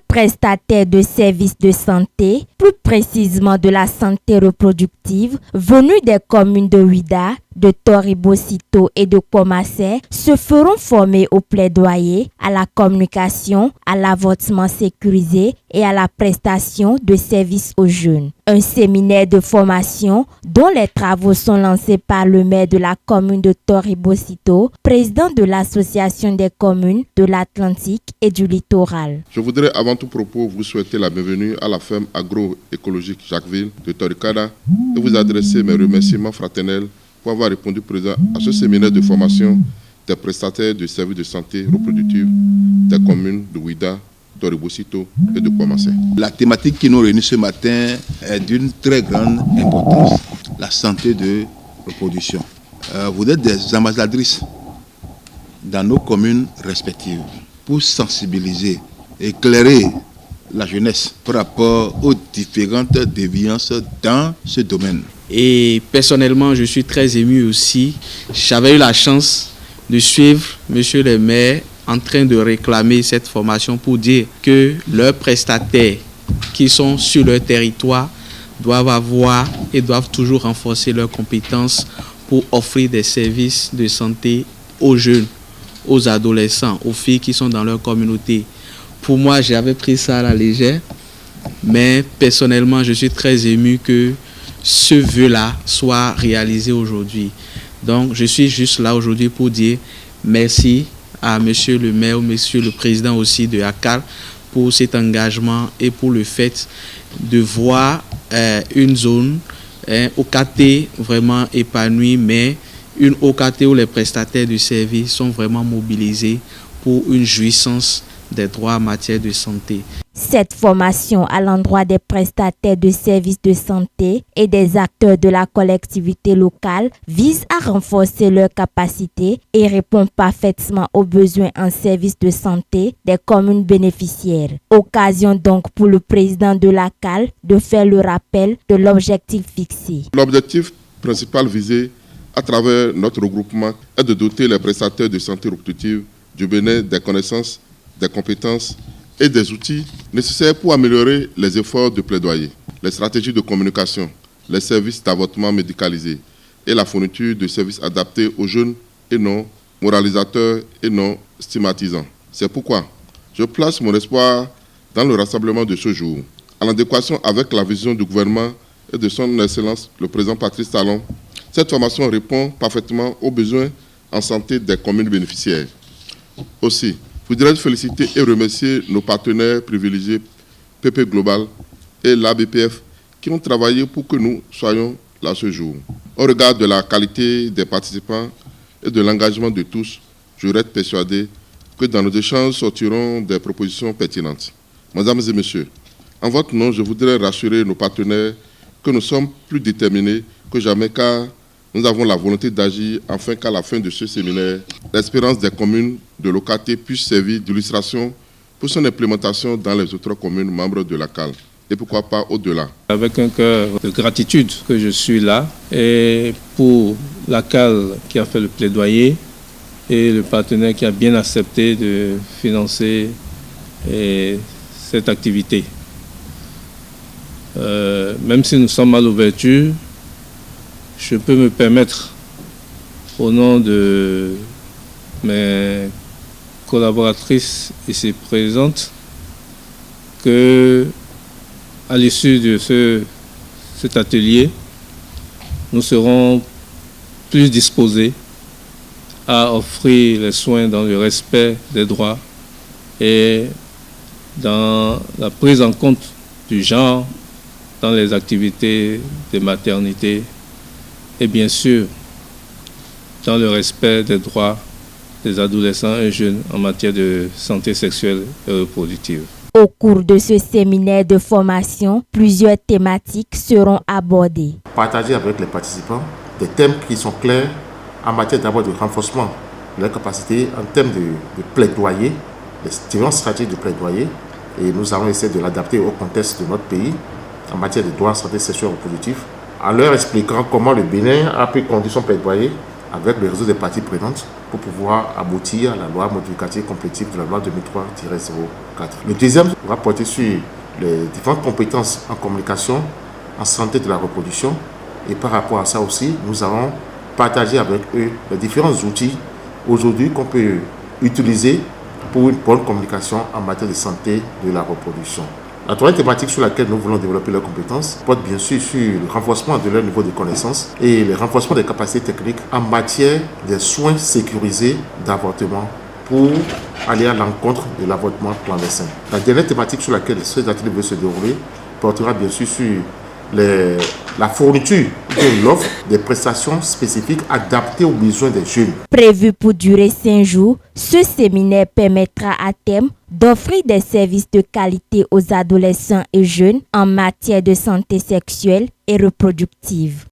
prestataires de services de santé, plus précisément de la santé reproductive, venus des communes de Ouidah, de Toribocito et de Komassé, se feront former au plaidoyer, à la communication, à l'avortement sécurisé et à la prestation de services aux jeunes. Un séminaire de formation dont les travaux sont lancés par le maire de la commune de Toribocito, président de l'association des communes de l'Atlantique et du littoral. Je voudrais avant tout propos vous souhaiter la bienvenue à la ferme agroécologique Jacquesville de Toricada et vous adresser mes remerciements fraternels pour avoir répondu présent à ce séminaire de formation des prestataires de services de santé reproductive des communes de Ouidah, Toribocito et de Komassé. La thématique qui nous réunit ce matin est d'une très grande importance, la santé de reproduction. Vous êtes des ambassadrices dans nos communes respectives pour sensibiliser, éclairer la jeunesse par rapport aux différentes déviances dans ce domaine. Et personnellement, je suis très ému aussi. J'avais eu la chance de suivre monsieur le maire en train de réclamer cette formation pour dire que leurs prestataires qui sont sur leur territoire doivent avoir et doivent toujours renforcer leurs compétences pour offrir des services de santé aux jeunes, aux adolescents, aux filles qui sont dans leur communauté. Pour moi, j'avais pris ça à la légère, mais personnellement, je suis très ému que ce vœu-là soit réalisé aujourd'hui. Donc, je suis juste là aujourd'hui pour dire merci à monsieur le maire, monsieur le président aussi de ACAL pour cet engagement et pour le fait de voir une zone OKT vraiment épanouie, mais une OKT où les prestataires de services sont vraiment mobilisés pour une jouissance des droits en matière de santé. Cette formation à l'endroit des prestataires de services de santé et des acteurs de la collectivité locale vise à renforcer leurs capacités et répond parfaitement aux besoins en services de santé des communes bénéficiaires. Occasion donc pour le président de l'ACAL de faire le rappel de l'objectif fixé. L'objectif principal visé à travers notre regroupement est de doter les prestataires de santé reproductive du bénéfice des connaissances, des compétences et des outils nécessaires pour améliorer les efforts de plaidoyer, les stratégies de communication, les services d'avortement médicalisé et la fourniture de services adaptés aux jeunes et non moralisateurs et non stigmatisants. C'est pourquoi je place mon espoir dans le rassemblement de ce jour. En adéquation avec la vision du gouvernement et de son Excellence le président Patrice Talon, cette formation répond parfaitement aux besoins en santé des communes bénéficiaires. Aussi, je voudrais féliciter et remercier nos partenaires privilégiés PP Global et l'ABPF qui ont travaillé pour que nous soyons là ce jour. Au regard de la qualité des participants et de l'engagement de tous, je reste persuadé que dans nos échanges sortiront des propositions pertinentes. Mesdames et messieurs, en votre nom, je voudrais rassurer nos partenaires que nous sommes plus déterminés que jamais car nous avons la volonté d'agir afin qu'à la fin de ce séminaire, l'espérance des communes de l'OKT puisse servir d'illustration pour son implémentation dans les autres communes membres de la CAL. Et pourquoi pas au-delà. Avec un cœur de gratitude que je suis là et pour la CAL qui a fait le plaidoyer et le partenaire qui a bien accepté de financer cette activité. Même si nous sommes à l'ouverture, je peux me permettre, au nom de mes collaboratrices ici présentes, que à l'issue de cet atelier, nous serons plus disposés à offrir les soins dans le respect des droits et dans la prise en compte du genre dans les activités de maternité et bien sûr dans le respect des droits des adolescents et jeunes en matière de santé sexuelle et reproductive. Au cours de ce séminaire de formation, plusieurs thématiques seront abordées. Partager avec les participants des thèmes qui sont clairs en matière d'abord de renforcement de leurs capacités en termes de plaidoyer, les différentes stratégies de plaidoyer, et nous allons essayer de l'adapter au contexte de notre pays en matière de droits en santé sexuelle et reproductive, en leur expliquant comment le Bénin a pu conduire son plaidoyer avec le réseau des parties prenantes pour pouvoir aboutir à la loi modificative complétive de la loi 2003-04. Le deuxième va porter sur les différentes compétences en communication, en santé de la reproduction. Et par rapport à ça aussi, nous avons partagé avec eux les différents outils aujourd'hui qu'on peut utiliser pour une bonne communication en matière de santé de la reproduction. La troisième thématique sur laquelle nous voulons développer leurs compétences porte bien sûr sur le renforcement de leur niveau de connaissance et le renforcement des capacités techniques en matière de soins sécurisés d'avortement pour aller à l'encontre de l'avortement clandestin. La dernière thématique sur laquelle ces ateliers vont se dérouler portera bien sûr sur la fourniture de l'offre des prestations spécifiques adaptées aux besoins des jeunes. Prévu pour durer 5 jours, ce séminaire permettra à terme d'offrir des services de qualité aux adolescents et jeunes en matière de santé sexuelle et reproductive.